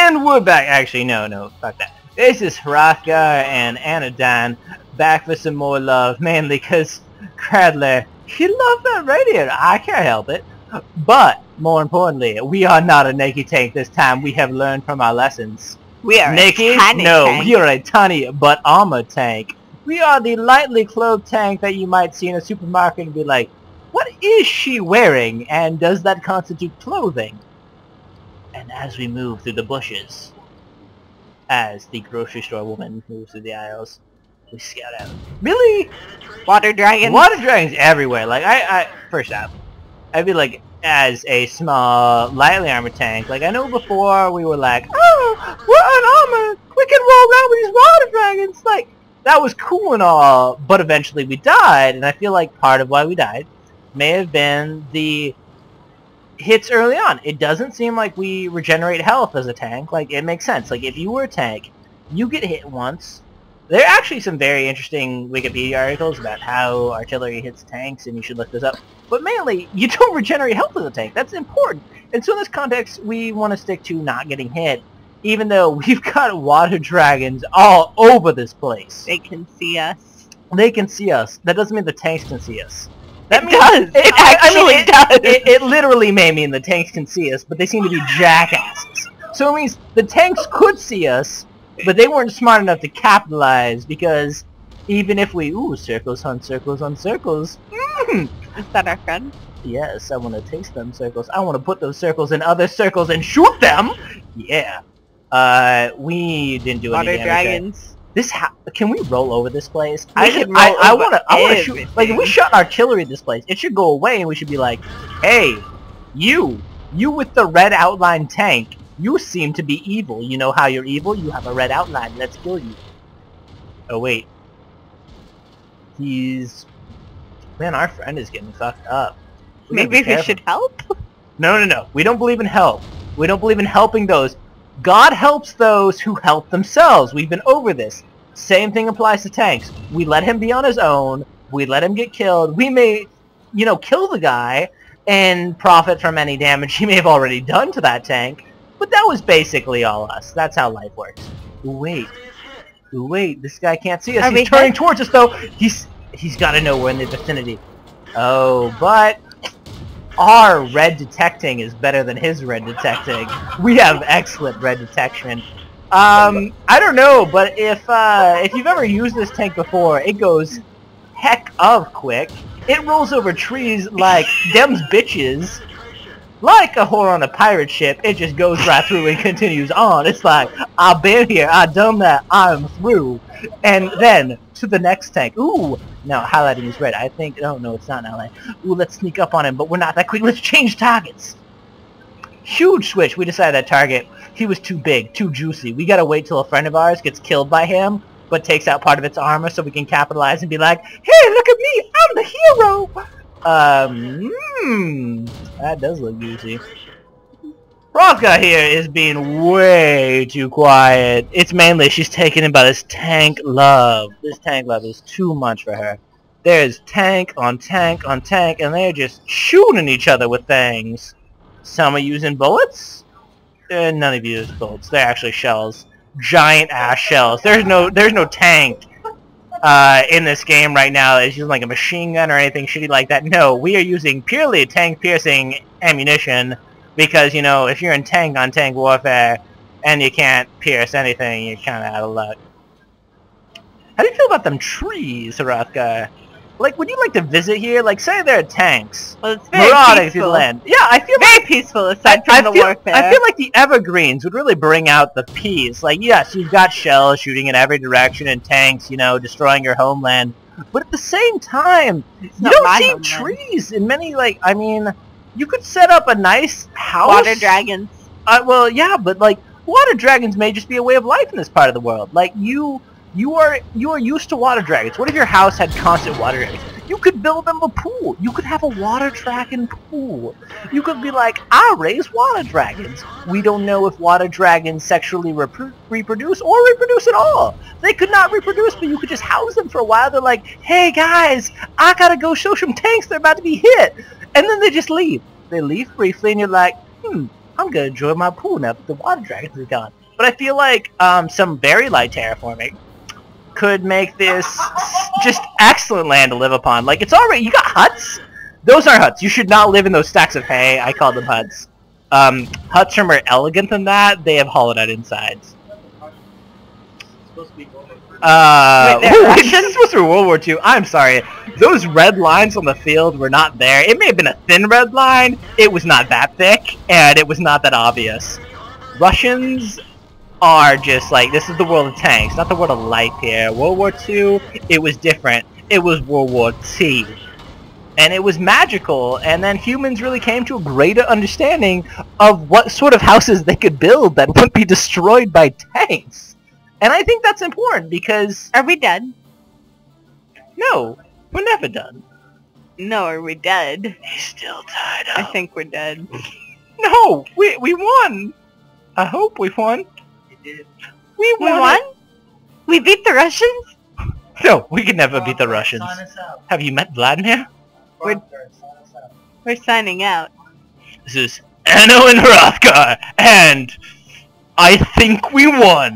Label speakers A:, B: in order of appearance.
A: And we're back. Actually, no, fuck that. This is Hrothgar and Anodyne back for some more love, mainly because Kradler, he loves that radiator. I can't help it. But, more importantly, we are not a Nakey Tank this time. We have learned from our lessons.
B: We are
A: Nakey?
B: a tiny tank.
A: We are a tiny but armored tank. We are the lightly clothed tank that you might see in a supermarket and be like, what is she wearing, and does that constitute clothing? And as we move through the bushes, as the grocery store woman moves through the aisles, we scout out. Really?
B: Water dragons?
A: Water dragons everywhere. Like, first off, I'd be like, as a small, lightly armored tank, like, I know before we were like, oh, we're unarmored, we can roll around with these water dragons. Like, that was cool and all, but eventually we died, and I feel like part of why we died may have been the hits early on. It doesn't seem like we regenerate health as a tank. Like, it makes sense. Like, if you were a tank, you get hit once. There are actually some very interesting Wikipedia articles about how artillery hits tanks, and you should look this up. But mainly, you don't regenerate health as a tank. That's important. And so in this context, we want to stick to not getting hit, even though we've got water dragons all over this place.
B: They can see us.
A: They can see us. That doesn't mean the tanks can see us. That
B: does. It actually does.
A: It literally may mean the tanks can see us, but they seem to be jackasses. So it means the tanks could see us, but they weren't smart enough to capitalize, because even if we... Ooh, circles on circles on circles.
B: Is that our friend?
A: Yes, I want to taste them circles. I want to put those circles in other circles and shoot them! Yeah. We didn't do any damage.
B: Water dragons.
A: Can we roll over this place?
B: I
A: want to shoot. Like, if we shot artillery at this place, it should go away, and we should be like, hey, you with the red outline tank, you seem to be evil. You know how you're evil? You have a red outline. Let's kill you. Oh wait, man, our friend is getting fucked up.
B: Maybe we should help.
A: No. We don't believe in help. We don't believe in helping those. God helps those who help themselves. We've been over this. Same thing applies to tanks. We let him be on his own. We let him get killed. We may, kill the guy and profit from any damage he may have already done to that tank. But that was basically all us. That's how life works. Wait, this guy can't see us. He's turning towards us, though. He's got to know we're in the vicinity. Oh, but our red detecting is better than his red detecting. We have excellent red detection. I don't know, but if you've ever used this tank before, it goes heck of quick. It rolls over trees like them's bitches. Like a whore on a pirate ship, it just goes right through and continues on. It's like, I've been here, I've done that, I'm through. And then, to the next tank. Ooh, now highlighting is red. I think, oh no, it's not now. Ooh, let's sneak up on him, but we're not that quick. Let's change targets. Huge switch. We decided that target, he was too big, too juicy. We gotta wait till a friend of ours gets killed by him, but takes out part of its armor so we can capitalize and be like, hey, look at me, I'm the hero! That does look juicy. Hrothgar here is being way too quiet. It's mainly she's taken in by this tank love. This tank love is too much for her. There's tank on tank on tank, and they're just shooting each other with things. Some are using bullets. None of you use bullets. They're actually shells. Giant ass shells. There's no tank in this game right now is using like a machine gun or anything shitty like that. No, we are using purely tank-piercing ammunition because, if you're in tank-on-tank warfare and you can't pierce anything, you're kind of out of luck. How do you feel about them trees, Hrothgar? Like, would you like to visit here? Like, say there are tanks.
B: Well, it's very peaceful.
A: Land. Yeah, I feel
B: very peaceful aside from the warfare.
A: I feel like the evergreens would really bring out the peace. Like, yes, you've got shells shooting in every direction and tanks, destroying your homeland. But at the same time, you don't see trees in many, you could set up a nice house.
B: Water dragons.
A: Well, yeah, but, water dragons may just be a way of life in this part of the world. Like, you are used to water dragons. What if your house had constant water dragons? You could build them a pool. You could have a water dragon pool. You could be like, I raise water dragons. We don't know if water dragons sexually reproduce or reproduce at all. They could not reproduce, but you could just house them for a while. They're like, hey guys, I gotta go show some tanks. They're about to be hit. And then they just leave. They leave briefly, and you're like, I'm gonna enjoy my pool now that the water dragons are gone. But I feel like some very light terraforming could make this just excellent land to live upon. Like, it's already... You got huts? Those are huts. You should not live in those stacks of hay. I call them huts. Huts are more elegant than that. They have hollowed out insides. This is supposed to be World War II. I'm sorry. Those red lines on the field were not there. It may have been a thin red line. It was not that thick, and it was not that obvious. Russians are just like, this is the world of tanks, not the world of life here. World War II, it was different. It was World War T. And it was magical, and then humans really came to a greater understanding of what sort of houses they could build that wouldn't be destroyed by tanks. And I think that's important, because...
B: Are we dead?
A: No, we're never done.
B: No, are we dead?
A: He's still tied up.
B: I think we're dead.
A: No, we won! I hope we won. We won?
B: We beat the Russians?
A: No, we can never beat the Russians. Have you met Vladimir?
B: We're signing out.
A: This is Anno and Hrothgar, and I think we won.